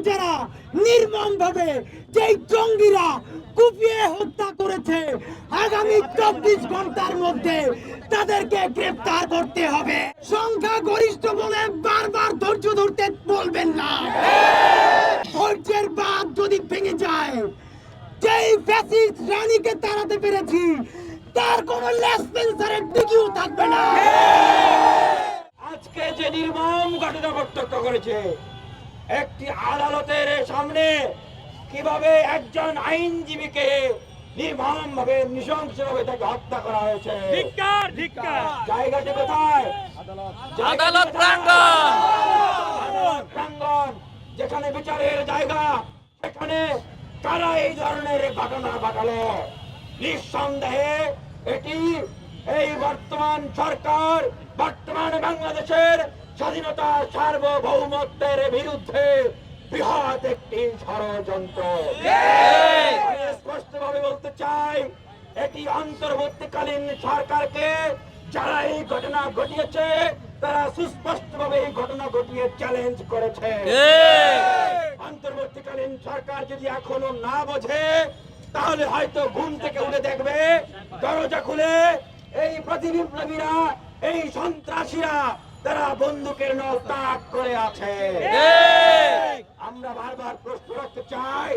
যারা নির্মম ভাবে যেই জঙ্গিরা কুপিয়ে হত্যা করেছে, আগামী 24 ঘন্টার মধ্যে তাদেরকে গ্রেফতার করতে হবে। সংখ্যা গরিষ্ঠ বলে বারবার ধৈর্য ধরতে বলবেন না। ধৈর্যের বাঁধ যদি ভেঙে যায়, যেই ফ্যাসিস্ট রানীকে তাড়াতে পেরেছি তার কোন লেসপেন্সারের দিকেও থাকবে না। আজকে যে নির্মম ঘটনা প্রত্যক্ষ করেছে, একটি আদালতের সামনে কিভাবে একজন আইনজীবীকে নির্মম ভাবে নৃশংসভাবে তাকে হত্যা করা হয়েছে। জায়গাটি কোথায়? আদালত প্রাঙ্গণ। আদালত প্রাঙ্গণ, যেখানে বিচারের জায়গা, সেখানে কারা এই ধরনের ঘটনা ঘটালো? নিঃসন্দেহে এটি এই বর্তমান সরকার, বর্তমান বাংলাদেশের স্বাধীনতা সার্বভৌমত্বের বিরুদ্ধে বৃহৎ একটি ষড়যন্ত্র। স্পষ্টভাবে বলতে চাই, এটি অন্তর্বর্তীকালীন সরকারকে যারা এই ঘটনা ঘটিয়েছে তারা সুস্পষ্টভাবে এই ঘটনা ঘটিয়ে চ্যালেঞ্জ করেছে। অন্তর্বর্তীকালীন সরকার যদি এখনো না বোঝে, তাহলে হয়তো ঘুম থেকে উঠে দেখবে দরজা খুলে এই প্রতিবিপ্লবীরা, এই সন্ত্রাসীরা তারা বন্দুকের নল তাক করে আছে। আমরা বারবার প্রশ্ন রাখতে চাই,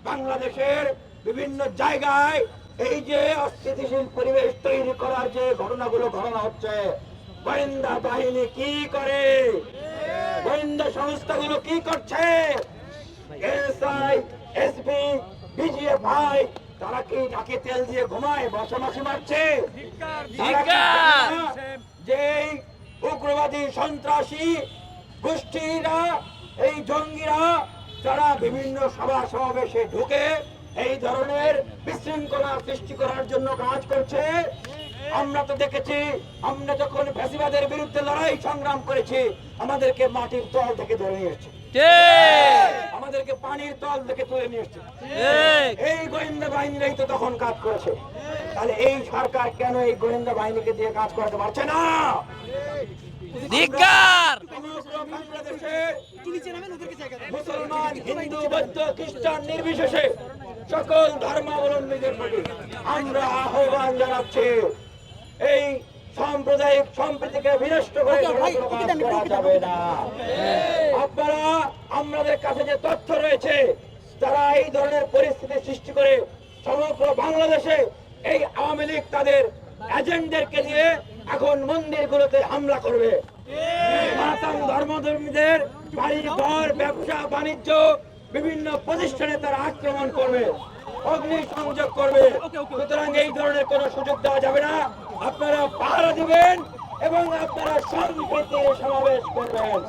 বাংলাদেশের বিভিন্ন জায়গায় এই যে অস্থিতিশীল পরিবেশ তৈরি করার যে ঘটনাগুলো ঘটনা হচ্ছে, গোয়েন্দা বাহিনী কি করে? গোয়েন্দা সংস্থাগুলো কি করছে? এসআই, এসপি, বিজিএফআই তারা কি নাকে তেল দিয়ে ঘুমায়, বসবাসী মারছে? যে উগ্রবাদী সন্ত্রাসী গোষ্ঠীরা, এই জঙ্গিরা যারা বিভিন্ন সভা সমাবেশে ঢুকে এই ধরনের বিশৃঙ্খলা সৃষ্টি করার জন্য কাজ করছে, আমরা তো দেখেছি। আমরা যখন ফ্যাসিবাদের বিরুদ্ধে লড়াই সংগ্রাম করেছি, আমাদেরকে মাটির তল থেকে ধরে নিয়ে এসেছে, আমাদেরকে পানির তল থেকে তুলে নিয়ে এসেছে। এই গোয়েন্দা বাহিনীরাই তো তখন কাজ করেছে। তাহলে এই সরকার কেন এই গোয়েন্দা বাহিনীকে দিয়ে কাজ করাতে পারছে না? বাংলাদেশে মুসলমান, হিন্দু, বৌদ্ধ, খ্রিস্টান নির্বিশেষে সকল ধর্মাবলম্বীদের প্রতি আমরা আহ্বান জানাচ্ছি, এই সাম্প্রদায়িক সম্প্রীতিকে বিনষ্ট করে করা যাবে না। আপনারা আমাদের কাছে যে তথ্য রয়েছে, যারা এই ধরনের পরিস্থিতি সৃষ্টি করে সমগ্র বাংলাদেশে এই আওয়ামী লীগ তাদের এজেন্টদেরকে দিয়ে এখন মন্দিরগুলোতে হামলা করবে, সনাতন ধর্মধর্মীদের বাড়ি ঘর, ব্যবসা বাণিজ্য, বিভিন্ন প্রতিষ্ঠানে তারা আক্রমণ করবে, অগ্নি সংযোগ করবে। সুতরাং এই ধরনের কোনো সুযোগ দেওয়া যাবে না। আপনারা পাহারা দিবেন এবং আপনারা শান্তিতে সমাবেশ করবেন।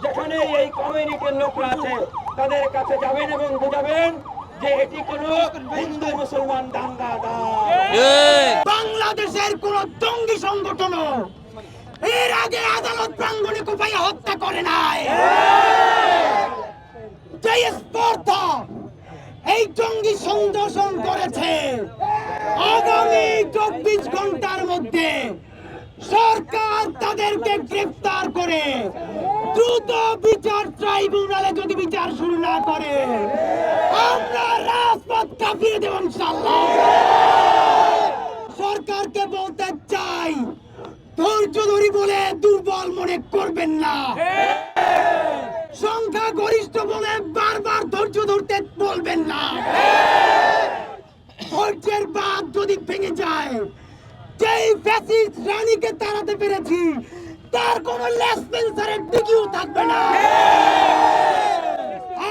যেখানে এই কমিউনিটির লোকরা আছে তাদের কাছে যাবেন এবং বোঝাবেন যে এটি কোনো হিন্দু মুসলমান দাঙ্গা নয়। বাংলাদেশের কোন জঙ্গি সংগঠন এর আগে আদালত প্রাঙ্গণে কুপাইয়া হত্যা করে নাই। যে স্পর্ধা এই জঙ্গি সংযোজন করেছে, আগামী 24 ঘন্টার মধ্যে সরকার তাদেরকে গ্রেফতার করে দ্রুত বিচার ট্রাইব্যুনালে যদি বিচার শুরু না করে, আমরা রাজপথ কাঁপিয়ে দেব ইনশাআল্লাহ। সরকারকে বলতে চাই, ধৈর্য ধরি বলে দুর্বল মনে করবেন না। সংখ্যা গরিষ্ঠ বলে বারবার ধৈর্য ধরতে বলবেন না। ধৈর্যের বাঁধ যদি ভেঙে যায়, যেই ফ্যাসিস্ট রানীকে তাড়াতে পেরেছি তার কোন লেসপেন্সারের দিকেও থাকবে না।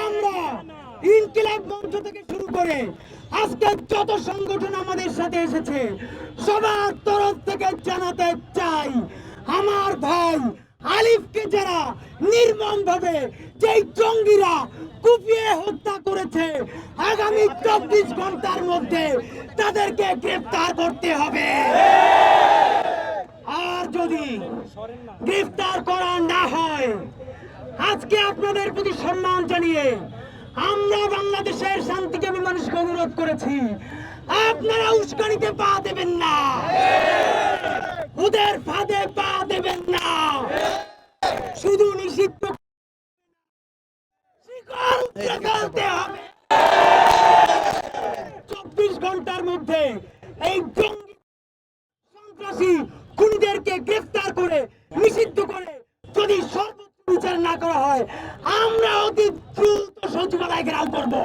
আমরা ইনকিলাব মঞ্চ থেকে শুরু করে আজকে যত সংগঠন আমাদের সাথে এসেছে, সবার তরফ থেকে জানাতে চাই, আমার ভাই আলিফকে যারা নির্মম ভাবে যেই জঙ্গিরা কুপিয়ে হত্যা করেছে, আগামী 24 ঘন্টার মধ্যে তাদেরকে গ্রেফতার করতে হবে। আর যদি গ্রেফতার করা না হয়, আজকে আপনাদের প্রতি সম্মান জানিয়ে আমরা বাংলাদেশের শান্তিকামী মানুষকে অনুরোধ করেছি, আপনারা উস্কানিতে পা দেবেন না, ওদের ফাঁদে পা দেবেন না। শুধু নিষিদ্ধ ফেলতে হবে। 24 ঘন্টার মধ্যে এই জঙ্গি সন্ত্রাসী খুনিদেরকে গ্রেফতার করে নিষিদ্ধ করে যদি সর্বোচ্চ বিচার না করা হয়, আমরা অতি দ্রুত সচিবালয় ঘেরাও করবো।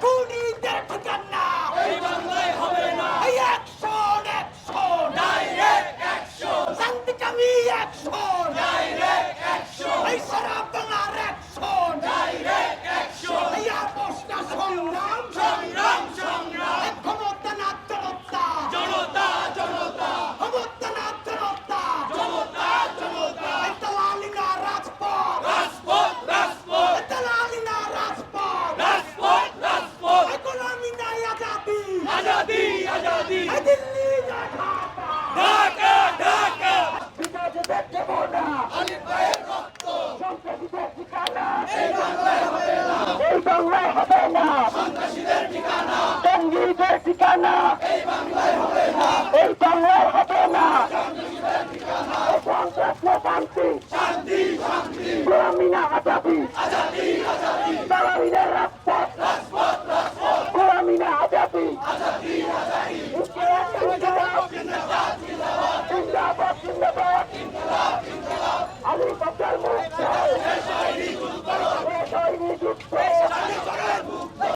খুনিদের ঠিকানা এই বাংলায় হবে না। এই অ্যাকশন অ্যাকশন ডাইরেক্ট অ্যাকশন, শান্তিকামী অ্যাকশন ডাইরেক্ট অ্যাকশন, এই সারা বাংলার অ্যাকশন ডাইরেক্ট অ্যাকশন, এই আপোষটা সংগ্রাম সংগ্রাম সংগ্রাম, এই ক্ষমতা না জনতা জনতা জনতা, ক্ষমতা না জনতা জনতা জনতা, এই দালালি না রাজপথ রাজপথ রাজপথ, এই দালালি না রাজপথ রাজপথ রাজপথ, এই গোলামি না আজাদি আজাদি আজাদি, এই দিল্লি না ঢাকা ঢাকা ঢাকা, বিভাজিত দেব না আলী ভাইয়ের রক্ত, সন্ত্রাসীদের ঠিকানা এই বাংলায় হবে না। এই বাংলায় হবে না সন্ত্রাসীদের ঠিকানা, জঙ্গিদের ঠিকানা এই বাংলায় হবে না। এই বাংলায় হবে না সন্ত্রাসীদের ঠিকানা, সন্ত্রাস না শান্তি শান্তি, গোলামি না আজাদি